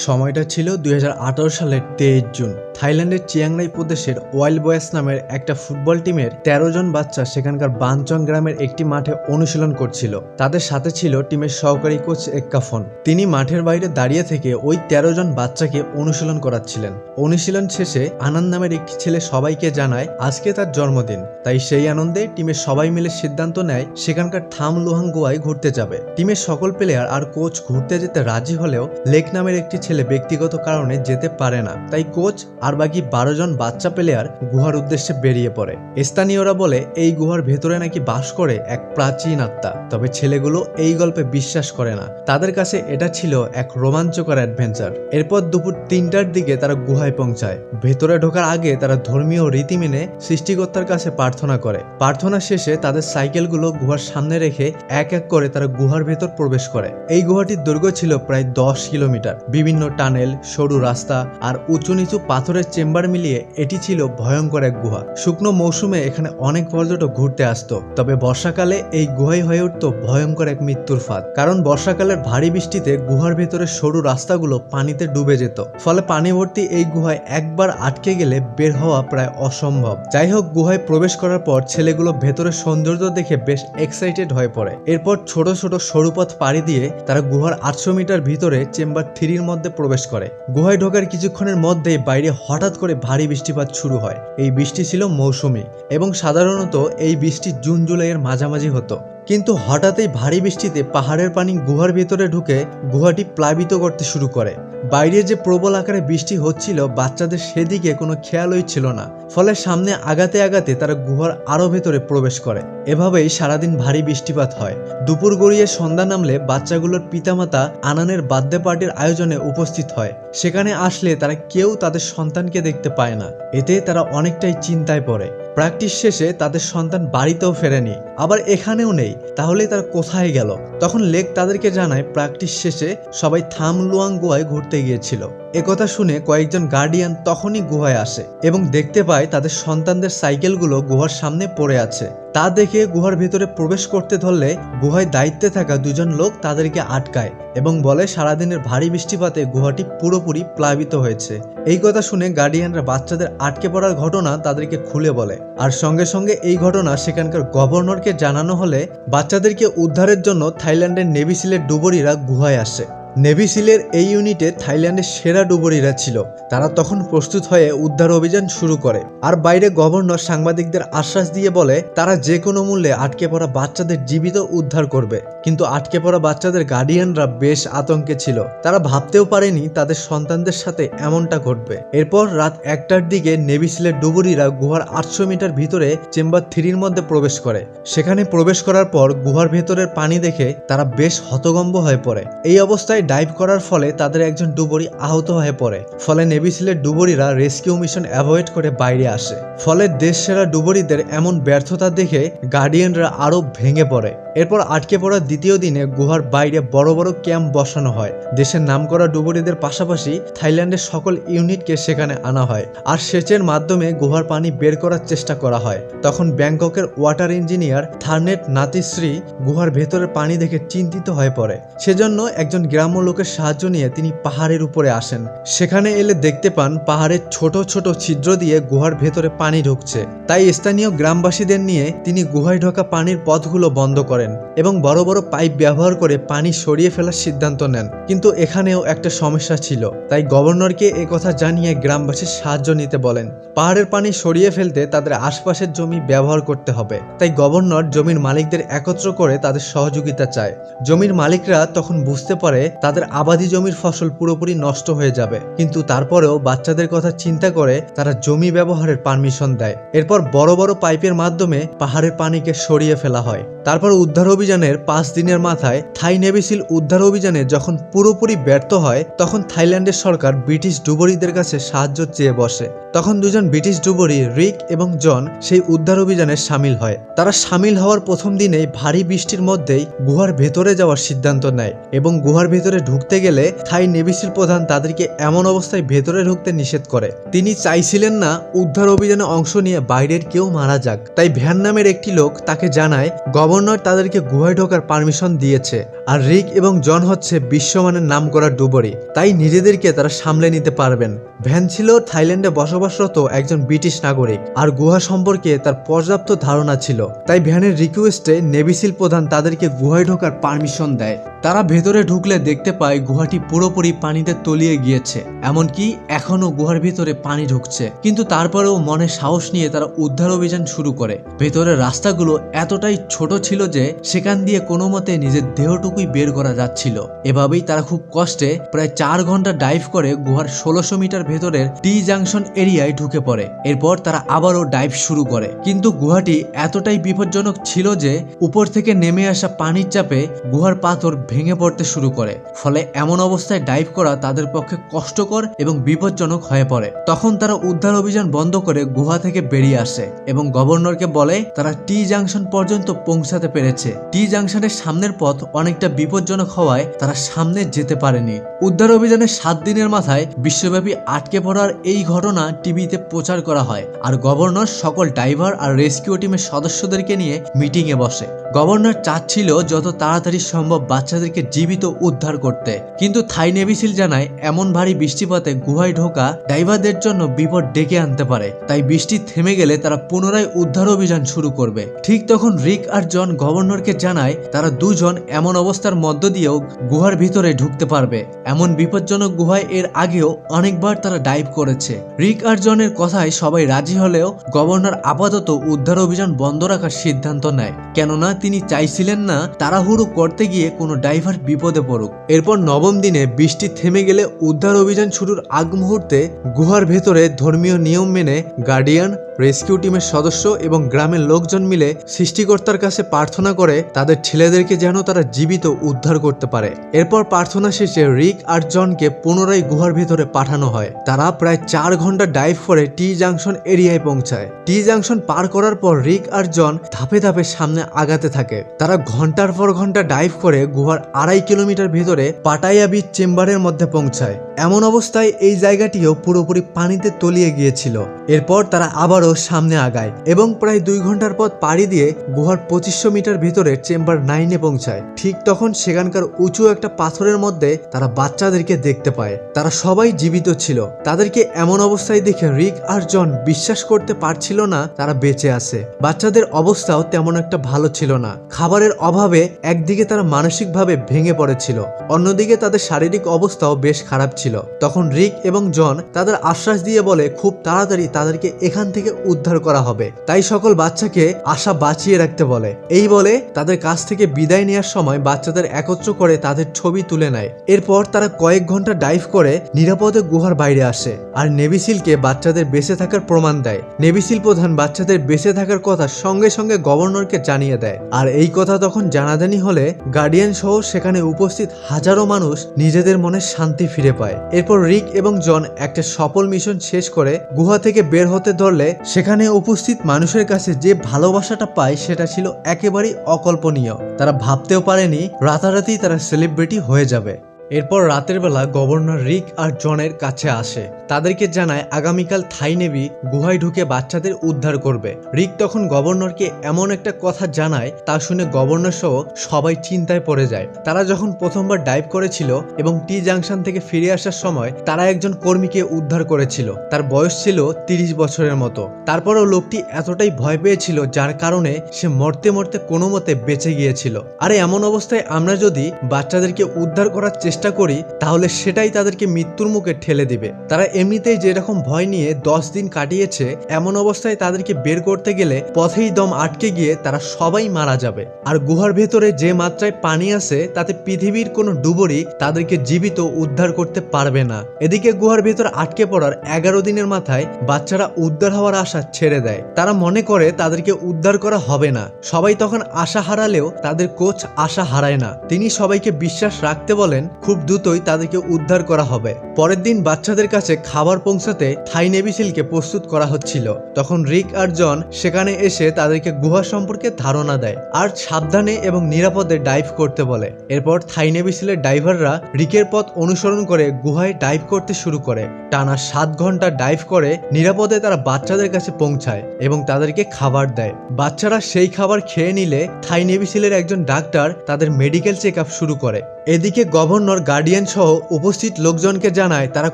সময়টা ছিল ২০১৮ সালের ২৩ জুন। থাইল্যান্ডের চিয়াং রাই প্রদেশের ওয়াইল্ড বয়েস নামের একটা ফুটবল টিমের ১৩ জন বাচ্চা সেখানকার বানচং গ্রামের একটি মাঠে অনুশীলন করছিল। তাদের সাথে ছিল টিমের সহকারী কোচ এক্কাফন। তিনি মাঠের বাইরে দাঁড়িয়ে থেকে ওই ১৩ জন বাচ্চাকে অনুশীলন করাচ্ছিলেন। অনুশীলন শেষে আনন্দ নামের একটি ছেলে সবাইকে জানায় আজকে তার জন্মদিন। তাই সেই আনন্দে টিমের সবাই মিলে সিদ্ধান্ত নেয় সেখানকার থাম লুহাং গোয়ায় ঘুরতে যাবে। টিমের সকল প্লেয়ার আর কোচ ঘুরতে যেতে রাজি হলেও লেক নামের একটি ছেলে ব্যক্তিগত কারণে যেতে পারে না। তাই কোচ আর বাকি ১২ জন বাচ্চা প্লেয়ার গুহার উদ্দেশ্যে বেরিয়ে পড়ে। স্থানীয়রা বলে এই গুহার ভেতরে নাকি বাস করে এক প্রাচীন আত্মা। তবে ছেলেগুলো এই গল্পে বিশ্বাস করে না। তাদের কাছে এটা ছিল এক রোমাঞ্চকর অ্যাডভেঞ্চার। এরপর দুপুর ৩টার দিকে তারা গুহায় পৌঁছায়। ভেতরে ঢোকার আগে তারা ধর্মীয় রীতি মেনে সৃষ্টিকর্তার কাছে প্রার্থনা করে। প্রার্থনা শেষে তাদের সাইকেলগুলো গুহার সামনে রেখে এক এক করে তারা গুহার ভেতর প্রবেশ করে। এই গুহাটির দৈর্ঘ্য ছিল প্রায় ১০ কিলোমিটার। বিভিন্ন টানেল, সরু রাস্তা আর উঁচু নিচু পাথরের চেম্বার মিলিয়ে এটি ছিল ভয়ঙ্কর এক গুহা। শুকনো মৌসুমে এখানে অনেক পর্যটক ঘুরতে আসতো। তবে বর্ষাকালে এই গুহাই হয়ে উঠত ভয়ঙ্কর এক মৃত্যুর ফাঁদ। কারণ বর্ষাকালের ভারী বৃষ্টিতে গুহার ভেতরে সরু রাস্তাগুলো পানিতে ডুবে যেত। ফলে পানি ভর্তি এই গুহায় একবার আটকে গেলে বের হওয়া প্রায় অসম্ভব। যাই হোক, গুহায় প্রবেশ করার পর ছেলেগুলো ভেতরের সৌন্দর্য দেখে বেশ এক্সাইটেড হয়ে পড়ে। এরপর ছোট ছোট সরু পথ পাড়ি দিয়ে তারা গুহার ৮০০ মিটার ভিতরে চেম্বার ৩-র মধ্যে প্রবেশ করে। গুহায় ঢোকার কিছুক্ষণের মধ্যেই বাইরে হঠাৎ করে ভারী বৃষ্টিপাত শুরু হয়। এই বৃষ্টি ছিল মৌসুমী এবং সাধারণত এই বৃষ্টি জুন জুলাইয়ের মাঝামাঝি হতো। কিন্তু হঠাৎই ভারী বৃষ্টিতে পাহাড়ের পানি গুহার ভেতরে ঢুকে গুহাটি প্লাবিত করতে শুরু করে। বাইরে যে প্রবল আকারে বৃষ্টি হচ্ছিল, বাচ্চাদের সেদিকে কোনো খেয়ালই ছিল না। ফলে সামনে আগাতে আগাতে তারা গুহার আরো ভেতরে প্রবেশ করে। এভাবেই সারাদিন ভারী বৃষ্টিপাত হয়। দুপুর গড়িয়ে সন্ধ্যা নামলে বাচ্চাগুলোর পিতামাতা আনানের বার্থডে পার্টির আয়োজনে উপস্থিত হয়। সেখানে আসলে তারা কেউ তাদের সন্তানকে দেখতে পায় না। এতে তারা অনেকটাই চিন্তায় পড়ে। প্র্যাকটিস শেষে তাদের সন্তান বাড়িতেও ফেরেনি, আবার এখানেও নেই। তাহলে তারা কোথায় গেল? তখন লেক তাদেরকে জানায় প্র্যাকটিস শেষে সবাই থাম লুয়াং গুহায় ঘুরতে গিয়েছিল। একথা শুনে কয়েকজন গার্ডিয়ান তখনই গুহায় আসে এবং দেখতে পায় তাদের সন্তানদের সাইকেলগুলো গুহার সামনে পড়ে আছে। তা দেখে গুহার ভেতরে প্রবেশ করতে ধরলে গুহায় দায়িত্বে থাকা দুজন লোক তাদেরকে আটকায় এবং বলে সারাদিনের ভারী বৃষ্টিপাতে গুহাটি পুরোপুরি প্লাবিত হয়েছে। এই কথা শুনে গার্ডিয়ানরা বাচ্চাদের আটকে পড়ার ঘটনা তাদেরকে খুলে বলে। আর সঙ্গে সঙ্গে এই ঘটনা সেখানকার গভর্নরকে জানানো হলে বাচ্চাদেরকে উদ্ধারের জন্য থাইল্যান্ডের নেভি সিলের ডুবুরিরা গুহায় আসে। নেভি সিলের এই ইউনিটে থাইল্যান্ডের সেরা ডুবুরিরা ছিল। তারা তখন প্রস্তুত হয়ে উদ্ধার অভিযান শুরু করে। আর বাইরে গভর্নর সাংবাদিকদের আশ্বাস দিয়ে বলে তারা যে কোনো মূল্যে আটকে পড়া বাচ্চাদের জীবিত উদ্ধার করবে। কিন্তু আটকে পড়া বাচ্চাদের গার্ডিয়ানরা বেশ আতঙ্কে ছিল। তারা ভাবতেও পারেনি তাদের সন্তানদের সাথে এমনটা ঘটবে। এরপর রাত ১টার দিকে নেভি সিলের ডুবুরিরা গুহার ৮০০ মিটার ভিতরে চেম্বার ৩-র মধ্যে প্রবেশ করে। সেখানে প্রবেশ করার পর গুহার ভেতরের পানি দেখে তারা বেশ হতভম্ব হয়ে পড়ে। এই অবস্থায় ডাইভ করার ফলে তাদের একজন ডুবুরি আহত হয়ে পড়ে। ফলে নেভি সিলের ডুবুরিরা রেস্কিউ মিশন অ্যাভয়েড করে বাইরে আসে। ফলে দেশ সেরা ডুবুরিদের এমন ব্যর্থতা দেখে গার্ডিয়ানরা আরো ভেঙে পড়ে। এরপর আটকে পড়ার দ্বিতীয় দিনে গুহার বাইরে বড় বড় ক্যাম্প বসানো হয়। দেশের নামকরা ডুবুরিদের পাশাপাশি থাইল্যান্ডের সকল ইউনিটকে সেখানে আনা হয়। আর সেচের মাধ্যমে গুহার পানি বের করার চেষ্টা করা হয়। তখন ব্যাংককের ওয়াটার ইঞ্জিনিয়ার থার্নেট নাতিশ্রী গুহার ভেতরের পানি দেখে চিন্তিত হয়ে পড়ে। সেজন্য একজন গ্রাম্য লোকের সাহায্য নিয়ে তিনি পাহাড়ের উপরে আসেন। সেখানে এলে দেখতে পান পাহাড়ের ছোট ছোট ছিদ্র দিয়ে গুহার ভেতরে পানি ঢুকছে। তাই স্থানীয় গ্রামবাসীদের নিয়ে তিনি গুহায় ঢোকা পানির পথগুলো বন্ধ করেন এবং বড় বড় পাইপ ব্যবহার করে পানি সরিয়ে ফেলার সিদ্ধান্ত নেন। কিন্তু এখানেও একটা সমস্যা ছিল। তাই গভর্নরকে একথা জানিয়ে গ্রামবাসীর সাহায্য নিতে বলেন। পাহাড়ের পানি সরিয়ে ফেলতে তাদের আশপাশের জমি ব্যবহার করতে হবে। তাই গভর্নর জমির মালিকদের একত্র করে তাদের সহযোগিতা চায়। জমির মালিকরা তখন বুঝতে পারে তাদের আবাদি জমির ফসল পুরোপুরি নষ্ট হয়ে যাবে। কিন্তু তারপরেও বাচ্চাদের কথা চিন্তা করে তারা জমি ব্যবহারের পারমিশন দেয়। এরপর বড় বড় পাইপের মাধ্যমে পাহাড়ের পানিকে সরিয়ে ফেলা হয়। তারপর উদ্ধার অভিযানের ৫ দিনের মাথায় থাই নেভি সিল উদ্ধার অভিযানে যখন পুরোপুরি ব্যর্থ হয়, তখন থাইল্যান্ডের সরকার ব্রিটিশ ডুবুরিদের কাছে সাহায্য চেয়ে বসে। তখন দুজন ব্রিটিশ ডুবুরি রিক এবং জন সেই উদ্ধার অভিযানে সামিল হয়। তারা সামিল হওয়ার প্রথম দিনেই ভারী বৃষ্টির মধ্যেই গুহার ভেতরে যাওয়ার সিদ্ধান্ত নেয় এবং গুহার ভেতরে ঢুকতে গেলে থাই নেভি সিল প্রধান তাদেরকে এমন অবস্থায় ভেতরে ঢুকতে নিষেধ করে। তিনি চাইছিলেন না উদ্ধার অভিযানে অংশ নিয়ে বাইরের কেউ মারা যাক। তাই ভ্যান নামের একটি লোক তাকে জানায় গভর্নর তাদের তাদেরকে গুহায় ঢোকার পারমিশন দিয়েছে। আর রিক এবং জন হচ্ছে বিশ্বমানের নামকরা ডুবুরি, তাই নিজেদেরকে তারা সামলে নিতে পারবেন। ভ্যান ছিল থাইল্যান্ডে বসবাসরত একজন ব্রিটিশ নাগরিক, আর গুহা সম্পর্কে তার পর্যাপ্ত ধারণা ছিল। তাই ভ্যানের রিকোয়েস্টে নেভিসিল প্রধান তাদেরকে গুহায় ঢোকার পারমিশন দেয়। তারা ভেতরে ঢুকলে দেখতে পায় গুহাটি পুরোপুরি পানিতে তলিয়ে গিয়েছে, এমনকি এখনো গুহার ভিতরে পানি ঢুকছে। কিন্তু তারপরেও মনে সাহস নিয়ে তারা উদ্ধার অভিযান শুরু করে। ভেতরের রাস্তাগুলো এতটাই ছোট ছিল যে সেখান দিয়ে কোনো মতে নিজের দেহটুকুই বের করা যাচ্ছিল। এভাবেই তারা খুব কষ্টে প্রায় 4 ঘন্টা ডাইভ করে গুহার 1600 মিটার ভেতরের টি জাংশন এরিয়ায় ঢুকে পড়ে। এরপর তারা আবারও ডাইভ শুরু করে, কিন্তু গুহাটি এতটাই বিপজ্জনক ছিল যে উপর থেকে নেমে আসা পানির চাপে গুহার পাথর ভেঙে পড়তে শুরু করে। ফলে এমন অবস্থায় ডাইভ করা তাদের পক্ষে কষ্টকর এবং বিপজ্জনক হয়ে পড়ে। তখন তারা উদ্ধার অভিযান বন্ধ করে গুহা থেকে বেরিয়ে আসে এবং গভর্নরকে বলে তারা টি জাংশন পর্যন্ত পৌঁছাতে পেরেছে। টি জাংশনের সামনের পথ অনেকটা বিপজ্জনক হওয়ায় তারা সামনে যেতে পারেনি। উদ্ধার অভিযানের 7 দিনের মাথায় বিশ্বব্যাপী আটকে পড়ার এই ঘটনা টিভিতে প্রচার করা হয়, আর গভর্নর সকল ডাইভার আর রেস্কিউ টিমের সদস্যদেরকে নিয়ে মিটিংয়ে বসে। গভর্নর চাচ্ছিল যত তাড়াতাড়ি সম্ভব বাচ্চাদেরকে জীবিত উদ্ধার করতে, কিন্তু থাই নেভিসিল জানায় এমন ভারী বৃষ্টিপাতে গুহায় ঢোকা ডাইভারদের জন্য বিপদ ডেকে আনতে পারে। তাই বৃষ্টি থেমে গেলে তারা পুনরায় উদ্ধার অভিযান শুরু করবে। ঠিক তখন রিক আর জন গভর্নরকে জানায় তারা দুজন এমন অবস্থার মধ্য দিয়েও গুহার ভিতরে ঢুকতে পারবে। এমন বিপজ্জনক গুহায় এর আগেও অনেকবার তারা ডাইভ করেছে। রিক আর জনের কথায় সবাই রাজি হলেও গভর্নর আপাতত উদ্ধার অভিযান বন্ধ রাখার সিদ্ধান্ত নেয়, কেননা তিনি চাইছিলেন না তাড়াহুড়ো করতে গিয়ে কোনো ডাইভার বিপদে পড়ুক। এরপর 9ম দিনে বৃষ্টি থেমে গেলে উদ্ধার অভিযান শুরুর আগ মুহূর্তে গুহার ভেতরে ধর্মীয় নিয়ম মেনে গার্ডিয়ান, রেস্কিউ টিমের সদস্য এবং গ্রামের লোকজন মিলে সৃষ্টিকর্তার কাছে প্রার্থনা করে তাদের ছেলেদেরকে যেন তারা জীবিত উদ্ধার করতে পারে। এরপর প্রার্থনা শেষে রিক আর জনকে পুনরায় গুহার ভেতরে পাঠানো হয়। তারা প্রায় 4 ঘন্টা ডাইভ করে টি জাংশন এরিয়ায় পৌঁছায়। টি জাংশন পার করার পর রিক আর জন ধাপে ধাপে সামনে আগাতে থাকে। তারা ঘন্টার পর ঘন্টা ডাইভ করে গুহার 2.5 কিলোমিটার ভেতরে পাটায়া বিচ চেম্বারের মধ্যে পৌঁছায়। এমন অবস্থায় এই জায়গাটিও পুরোপুরি পানিতে তলিয়ে গিয়েছিল। এরপর তারা আবারও সামনে আগায় এবং প্রায় 2 ঘন্টার পথ পাড়ি দিয়ে গুহার 2500 মিটার ভেতরে চেম্বার 9-এ পৌঁছায়। ঠিক তখন সেখানকার উঁচু একটা পাথরের মধ্যে তারা বাচ্চাদেরকে দেখতে পায়। তারা সবাই জীবিত ছিল। তাদেরকে এমন অবস্থায় দেখে রিক আর জন বিশ্বাস করতে পারছিল না তারা বেঁচে আছে। বাচ্চাদের অবস্থাও তেমন একটা ভালো ছিল না। খাবারের অভাবে একদিকে তারা মানসিকভাবে ভেঙে পড়েছিল, অন্যদিকে তাদের শারীরিক অবস্থাও বেশ খারাপ ছিল। তখন রিক এবং জন তাদের আশ্বাস দিয়ে বলে খুব তাড়াতাড়ি তাদেরকে এখান থেকে উদ্ধার করা হবে, তাই সকল বাচ্চাকে আশা বাঁচিয়ে রাখতে বলে। এই বলে তাদের কাছ থেকে বিদায় নেওয়ার সময় বাচ্চাদের একত্র করে তাদের ছবি তুলে নেয়। এরপর তারা কয়েক ঘন্টা ডাইভ করে নিরাপদে গুহার বাইরে আসে আর নেভিসিলকে বাচ্চাদের বেঁচে থাকার প্রমাণ দেয়। নেভিসিল প্রধান বাচ্চাদের বেঁচে থাকার কথা সঙ্গে সঙ্গে গভর্নরকে জানিয়ে দেয়। আর এই কথা তখন জানাজানি হলে গার্ডিয়ান সহ সেখানে উপস্থিত হাজারো মানুষ নিজেদের মনে শান্তি ফিরে পায়। এরপর রিক এবং জন একটা সফল মিশন শেষ করে গুহা থেকে বের হতে ধরলে সেখানে উপস্থিত মানুষের কাছে যে ভালোবাসাটা পায় সেটা ছিল একেবারেই অকল্পনীয়। তারা ভাবতেও পারেনি রাতারাতি তারা সেলিব্রিটি হয়ে যাবে। এরপর রাতের বেলা গভর্নর রিক আর জনের কাছে আসে, তাদেরকে জানায় আগামীকাল থাই নেভি গুহায় ঢুকে বাচ্চাদের উদ্ধার করবে। রিক তখন গভর্নরকে এমন একটা কথা জানায় তা শুনে গভর্নর সহ সবাই চিন্তায় পড়ে যায়। তারা যখন প্রথমবার ডাইভ করেছিল এবং টি জাংশন থেকে ফিরে আসার সময় তারা একজন কর্মীকে উদ্ধার করেছিল। তার বয়স ছিল 30 বছরের মতো। তারপরও লোকটি এতটাই ভয় পেয়েছিল যার কারণে সে মরতে মরতে কোনো মতে বেঁচে গিয়েছিল। আর এমন অবস্থায় আমরা যদি বাচ্চাদেরকে উদ্ধার করার চেষ্টা করি তাহলে সেটাই তাদেরকে মৃত্যুর মুখে ঠেলে দিবে। তারা এমনিতেই যেরকম ভয় নিয়ে 10 দিন কাটিয়েছে, এমন অবস্থায় তাদেরকে বের করতে গেলে পথেই দম আটকে গিয়ে তারা সবাই মারা যাবে। আর গুহার ভেতরে যে মাত্রায় পানি আছে তাতে পৃথিবীর কোনো ডুবুরি তাদেরকে জীবিত উদ্ধার করতে পারবে না। এদিকে গুহার ভেতর আটকে পড়ার 11 দিনের মাথায় বাচ্চারা উদ্ধার হওয়ার আশা ছেড়ে দেয়। তারা মনে করে তাদেরকে উদ্ধার করা হবে না। সবাই তখন আশা হারালেও তাদের কোচ আশা হারায় না। তিনি সবাইকে বিশ্বাস রাখতে বলেন খুব দ্রুতই তাদেরকে উদ্ধার করা হবে। পরের দিন বাচ্চাদের কাছে খাবার পৌঁছাতে থাই নেভি সিলকে প্রস্তুত করা হচ্ছিল। তখন রিক আর জন সেখানে এসে তাদেরকে গুহা সম্পর্কে ধারণা দেয় আর সাবধানে এবং নিরাপদে ডাইভ করতে বলে। এরপর থাই নেভি সিলের ডাইভাররা রিকের পথ অনুসরণ করে গুহায় ডাইভ করতে শুরু করে। টানা 7 ঘন্টা ডাইভ করে নিরাপদে তারা বাচ্চাদের কাছে পৌঁছায় এবং তাদেরকে খাবার দেয়। বাচ্চারা সেই খাবার খেয়ে নিলে থাই নেভি সিলের একজন ডাক্তার তাদের মেডিকেল চেক আপ শুরু করে। এদিকে গভর্নর গার্ডিয়ান সহ উপস্থিত লোকজনকে জানায় তারা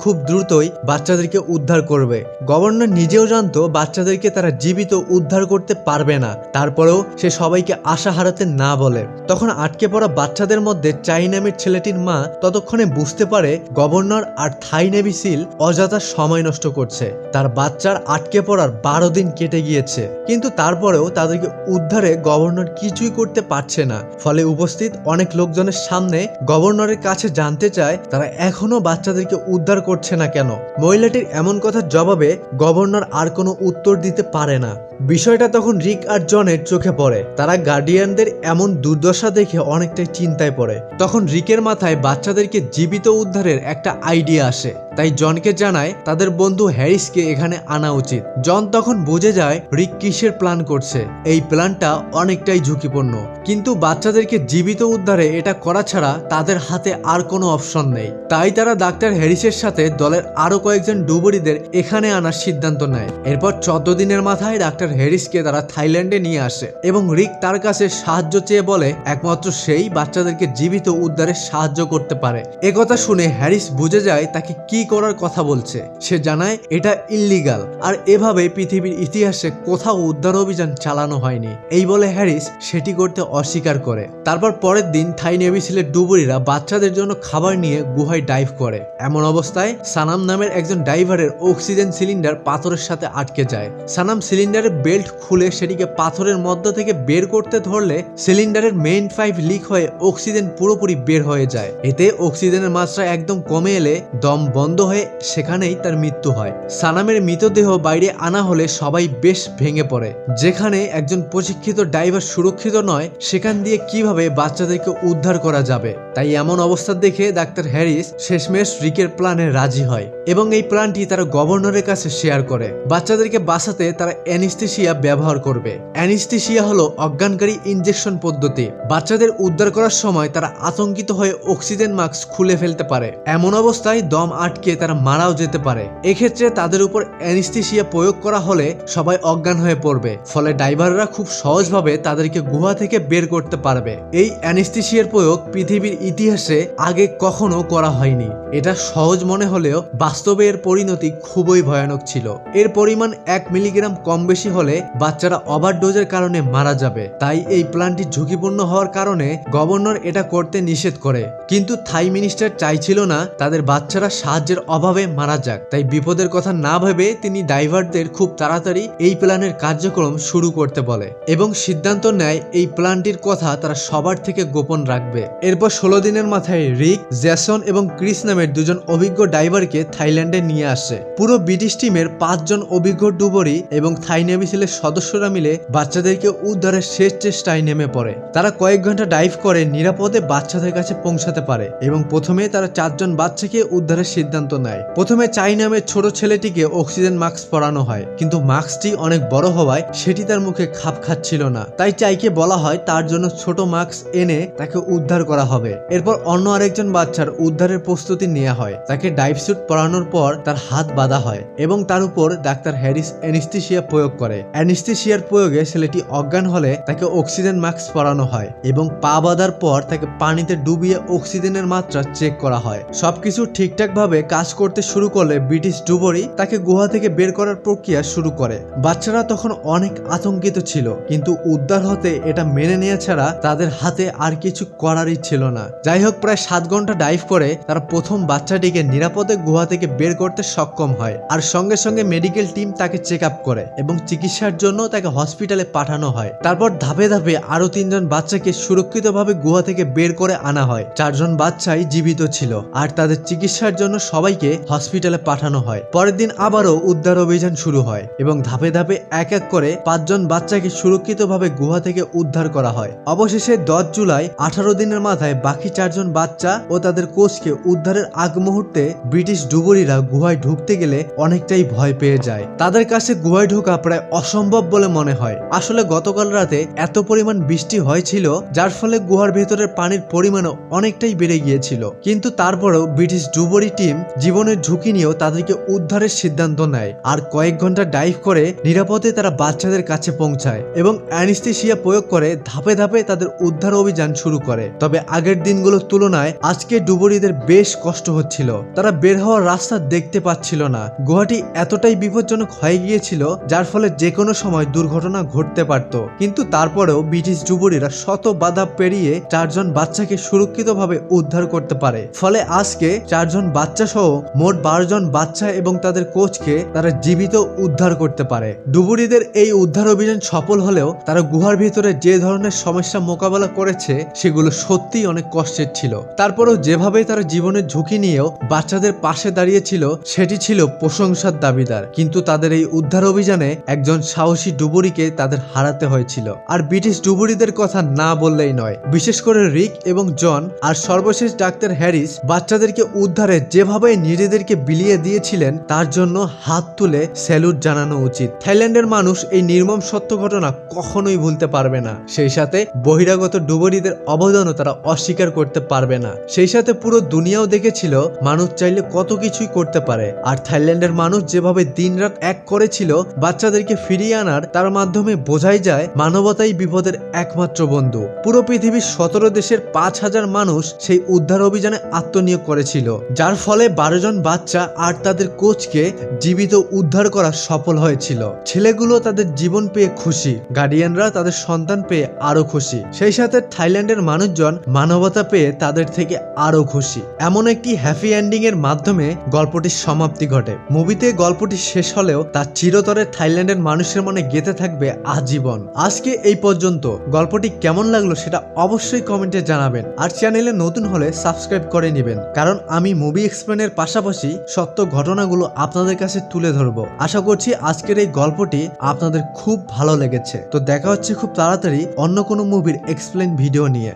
খুব দ্রুতই বাচ্চাদেরকে উদ্ধার করবে। গভর্নর নিজেও জানতো বাচ্চাদেরকে তারা জীবিত উদ্ধার করতে পারবে না, তারপরেও সে সবাইকে আশা হারাতে না বলে। তখন আটকে পড়া বাচ্চাদের মধ্যে চাই নামের ছেলেটির মা ততক্ষণে বুঝতে পারে গভর্নর আর থাই নেভি সিল অযথা সময় নষ্ট করছে। তার বাচ্চার আটকে পড়ার 12 দিন কেটে গিয়েছে, কিন্তু তারপরেও তাদেরকে উদ্ধারে গভর্নর কিছুই করতে পারছে না। ফলে উপস্থিত অনেক লোকজনের সামনে গভর্নরের কাছে জানতে চায় তারা এখনো বাচ্চাদেরকে উদ্ধার করছে না কেন। মহিলাটির এমন কথার জবাবে গভর্নর আর কোনো উত্তর দিতে পারে না। বিষয়টা তখন রিক আর জনের চোখে পড়ে। তারা গার্ডিয়ানদের এমন দুর্দশা দেখে অনেকটাই চিন্তায় পড়ে। তখন রিকের মাথায় বাচ্চাদেরকে জীবিত উদ্ধারের একটা আইডিয়া আসে। তাই জনকে জানায় তাদের বন্ধু হ্যারিসকে এখানে আনা উচিত। জন তখন বুঝে যায় রিক কিসের প্ল্যান করছে। এই প্ল্যানটা অনেকটাই ঝুঁকিপূর্ণ, কিন্তু বাচ্চাদেরকে জীবিত উদ্ধারে এটা করা ছাড়া তাদের হাতে আর কোনো অপশন নেই। তাই তারা ডাক্তার হ্যারিসের সাথে দলের আরো কয়েকজন ডুবুরিদের এখানে আনার সিদ্ধান্ত নেয়। এরপর 14 দিনের মাথায় ডাক্তার হ্যারিসকে তারা থাইল্যান্ডে নিয়ে আসে এবং রিক তার কাছে সাহায্য চেয়ে বলে একমাত্র সেই বাচ্চাদেরকে জীবিত উদ্ধারে সাহায্য করতে পারে। একথা শুনে হ্যারিস বুঝে যায় তাকে কি করার কথা বলছে। সে জানায় এটা ইল্লিগাল আর এভাবে পৃথিবীর ইতিহাসে কোথাও উদ্ধার অভিযান চালানো হয়নি। এই বলে হ্যারিস সেটি করতে অস্বীকার করে। তারপর পরের দিন থাই নেভি সিলের ডুবুরিরা বাচ্চাদের জন্য খাবার নিয়ে গুহায় ডাইভ করে। এমন অবস্থায় সানাম নামের একজন ডাইভারের অক্সিজেন সিলিন্ডার পাথরের সাথে আটকে যায়। সানাম সিলিন্ডারের বেল্ট খুলে সেটিকে পাথরের মধ্য থেকে বের করতে ধরলে সিলিন্ডারের মেইন পাইপ লিক হয়ে অক্সিজেন পুরোপুরি বের হয়ে যায়। এতে অক্সিজেনের মাত্রা একদম কমে এলে দম বন্ধ হয়ে সেখানেই তার মৃত্যু হয়। সানামের মৃতদেহ বাইরে আনা হলে সবাই বেশ ভেঙে পড়ে। যেখানে একজন প্রশিক্ষিত ডাইভার সুরক্ষিত নয়, সেখান দিয়ে কিভাবে বাচ্চাদেরকে উদ্ধার করা যাবে। তাই এমন অবস্থা দেখে ডাক্তার হ্যারিস শেষমেশ রিকের প্ল্যানে রাজি হয় এবং এই প্ল্যানটি তারা গভর্নরের কাছে শেয়ার করে। বাচ্চাদেরকে বাঁচাতে তারা অ্যানেস্থেসিয়া ব্যবহার করবে। অ্যানেস্থেসিয়া হলো অজ্ঞানকারী ইনজেকশন পদ্ধতি। বাচ্চাদের উদ্ধার করার সময় তারা আতঙ্কিত হয়ে অক্সিজেন মাস্ক খুলে ফেলতে পারে। এমন অবস্থায় দম আটকে তারা মারাও যেতে পারে। এক্ষেত্রে তাদের উপর অ্যানেস্থেসিয়া প্রয়োগ করা হলে সবাই অজ্ঞান হয়ে পড়বে। ফলে ড্রাইভাররা খুব সহজভাবে তাদেরকে গুহা থেকে বের করতে পারবে। এই অ্যানেস্থেসিয়ার প্রয়োগ পৃথিবীর ইতিহাসে আগে কখনো করা হয়নি। এটা সহজ মনে হলেও বাস্তবে এর পরিণতি খুবই ভয়ানক ছিল। এর পরিমাণ 1 মিলিগ্রাম কম বেশি হলে বাচ্চারা ওভারডোজের কারণে মারা যাবে। তাই এই প্ল্যানটি ঝুঁকিপূর্ণ হওয়ার কারণে গভর্নর এটা করতে নিষেধ করে। কিন্তু থাই মিনিস্টার চাইছিল না তাদের বাচ্চারা সাহায্যের অভাবে মারা যাক। তাই বিপদের কথা না ভেবে তিনি ড্রাইভারদের খুব তাড়াতাড়ি এই প্ল্যানের কার্যক্রম শুরু করতে বলে এবং সিদ্ধান্ত নেয় এই প্ল্যানটির কথা তারা সবার থেকে গোপন রাখবে। এরপর 16 দিনের মাথায় রিক, জ্যাসন এবং ক্রিস নামের দুজন অভিজ্ঞ ড্রাইভারকে থাইল্যান্ডে নিয়ে আসে। পুরো ব্রিটিশ টিমের 5 জন অভিজ্ঞ ডুবুরি এবং থাই নেভি সিলের সদস্যরা মিলে বাচ্চাদেরকে উদ্ধারের শেষ চেষ্টায় নেমে পড়ে। তারা কয়েক ঘন্টা ডাইভ করে নিরাপদে বাচ্চাদের কাছে পৌঁছাতে পারে এবং প্রথমে তারা 4 জন বাচ্চাকে উদ্ধারের সিদ্ধান্ত নেয়। প্রথমে চাই নামের ছোট ছেলেটিকে অক্সিজেন মাস্ক পরানো হয়, কিন্তু মাস্কটি অনেক বড় হওয়ায় সেটি তার মুখে খাপ খাচ্ছিল না। তাই চাইকে বলা হয় তার জন্য ছোট মাস্ক এনে তাকে উদ্ধার করা হবে। এরপর অন্য আরেকজন বাচ্চার উদ্ধারের প্রস্তুতি নেওয়া হয়। তাকে ডাইভ স্যুট পরানোর পর তার হাত বাঁধা হয় এবং তার উপর ডাক্তার হ্যারিস অ্যানেস্থেসিয়া প্রয়োগ করে। অ্যানেস্থেসিয়ার প্রয়োগে ছেলেটি অজ্ঞান হলে তাকে অক্সিজেন মাস্ক পরানো হয় এবং পা বাঁধার পর তাকে পানিতে ডুবিয়ে অক্সিজেনের মাত্রা চেক করা হয়। সবকিছু ঠিকঠাক ভাবে কাজ করতে শুরু করলে ব্রিটিশ ডুবুরি তাকে গুহা থেকে বের করার প্রক্রিয়া শুরু করে। বাচ্চারা তখন অনেক আতঙ্কিত ছিল, কিন্তু উদ্ধার হতে এটা মেনে নেওয়া ছাড়া তাদের হাতে আর কিছু করারই ছিল না। যাই হোক, প্রায় 7 ঘন্টা ডাইভ করে তারা প্রথম মাসুম বাচ্চাটিকে নিরাপদে গুহা থেকে বের করতে সক্ষম হয় আর সঙ্গে সঙ্গে মেডিকেল টিম তাকে চেক আপ করে এবং চিকিৎসার জন্য তাকে হসপিটালে পাঠানো হয়। তারপর ধাপে ধাপে আরো 3 জন বাচ্চাকে সুরক্ষিতভাবে গুহা থেকে বের করে আনা হয়। 4 জন বাচ্চাই জীবিত ছিল আর তাদের চিকিৎসার জন্য সবাইকে হসপিটালে পাঠানো হয়। পরের দিন আবারও উদ্ধার অভিযান শুরু হয় এবং ধাপে ধাপে এক এক করে 5 জন বাচ্চাকে সুরক্ষিতভাবে গুহা থেকে উদ্ধার করা হয়। অবশেষে 10 জুলাই 18 দিনের মাথায় বাকি 4 জন বাচ্চা ও তাদের কোচকে উদ্ধারের আগ মুহূর্তে ব্রিটিশ ডুবুরিরা গুহায় ঢুকতে গেলে অনেকটাই ভয় পেয়ে যায়। তাদের কাছে গুহায় ঢোকা প্রায় অসম্ভব বলে মনে হয়। আসলে গতকাল রাতে এত পরিমাণ বৃষ্টি হয়েছিল যার ফলে গুহার ভেতরের পানির পরিমাণও অনেকটাই বেড়ে গিয়েছিল, কিন্তু তারপরেও ব্রিটিশ ডুবুরি টিম জীবনের ঝুঁকি নিয়েও তাদেরকে উদ্ধারের সিদ্ধান্ত নেয় আর কয়েক ঘন্টা ডাইভ করে নিরাপদে তারা বাচ্চাদের কাছে পৌঁছায় এবং অ্যানেস্থেসিয়া প্রয়োগ করে ধাপে ধাপে তাদের উদ্ধার অভিযান শুরু করে। তবে আগের দিনগুলোর তুলনায় আজকে ডুবুরিদের বেশ কষ্ট হচ্ছিল। তারা বের হওয়ার রাস্তা দেখতে পাচ্ছিল না। গুহাটি এতটাই বিপজ্জনক হয়ে গিয়েছিল যার ফলে যে কোনো সময় দুর্ঘটনা ঘটতে পারত, কিন্তু তারপরেও ব্রিটিশ ডুবুরিরা শত বাধা পেরিয়ে 4 জন বাচ্চাকে সুরক্ষিতভাবে উদ্ধার করতে পারে। ফলে আজকে 4 জন বাচ্চা সহ মোট 12 জন বাচ্চা এবং তাদের কোচকে তারা জীবিত উদ্ধার করতে পারে। ডুবুরিদের এই উদ্ধার অভিযান সফল হলেও তারা গুহার ভিতরে যে ধরনের সমস্যা মোকাবেলা করেছে সেগুলো সত্যিই অনেক কষ্টের ছিল। তারপরেও যেভাবে তারা জীবনের ঝুঁকি নিয়েও বাচ্চাদের পাশে দাঁড়িয়েছিল সেটি ছিল প্রশংসার দাবিদার। কিন্তু তাদের এই উদ্ধার অভিযানে একজন সাহসী ডুবুরিকে তাদের হারাতে হয়েছিল। আর ব্রিটিশ ডুবুরিদের কথা না বললেই নয়, বিশেষ করে রিক এবং জন আর সর্বশেষ ডাক্তার হ্যারিস বাচ্চাদেরকে উদ্ধারে যেভাবে নিজেদেরকে বিলিয়ে দিয়েছিলেন তার জন্য হাত তুলে স্যালুট জানানো উচিত। থাইল্যান্ডের মানুষ এই নির্মম সত্য ঘটনা কখনোই ভুলতে পারবে না। সেই সাথে বহিরাগত ডুবুরিদের অবদানও তারা অস্বীকার করতে পারবে না। সেই সাথে পুরো দুনিয়াও দেখেছিল মানুষ চাইলে কত কিছুই করতে পারে। আর থাইল্যান্ডের মানুষ যেভাবে দিনরাত এক করেছিল বাচ্চাদেরকে ফিরিয়ে আনার, তার মাধ্যমে বোঝাই যায় মানবতাই বিপদের একমাত্র বন্ধু। পুরো পৃথিবীর 17 দেশের 5000 মানুষ সেই উদ্ধার অভিযানে আত্মনিয়োগ করেছিল, যার ফলে 12 জন বাচ্চা আর তাদের কোচকে জীবিত উদ্ধার করা সফল হয়েছিল। ছেলেগুলো তাদের জীবন পেয়ে খুশি, গার্ডিয়ানরা তাদের সন্তান পেয়ে আরো খুশি, সেই সাথে থাইল্যান্ডের মানুষজন মানবতা পেয়ে তাদের থেকে আরো খুশি। এমন একটি হ্যাপি এন্ডিং এর মাধ্যমে গল্পটির সমাপ্তি ঘটে। মুভিতে গল্পটি শেষ হলেও তার চিরতরে থাইল্যান্ডের মানুষের মনে গেঁথে থাকবে আজীবন। আজকে এই পর্যন্ত। গল্পটি কেমন লাগলো সেটা অবশ্যই কমেন্টে জানাবেন আর চ্যানেলে নতুন হলে সাবস্ক্রাইব করে নেবেন, কারণ আমি মুভি এক্সপ্লেনের পাশাপাশি সত্য ঘটনাগুলো আপনাদের কাছে তুলে ধরবো। আশা করছি আজকের এই গল্পটি আপনাদের খুব ভালো লেগেছে। তো দেখা হচ্ছে খুব তাড়াতাড়ি অন্য কোনো মুভির এক্সপ্লেন ভিডিও নিয়ে।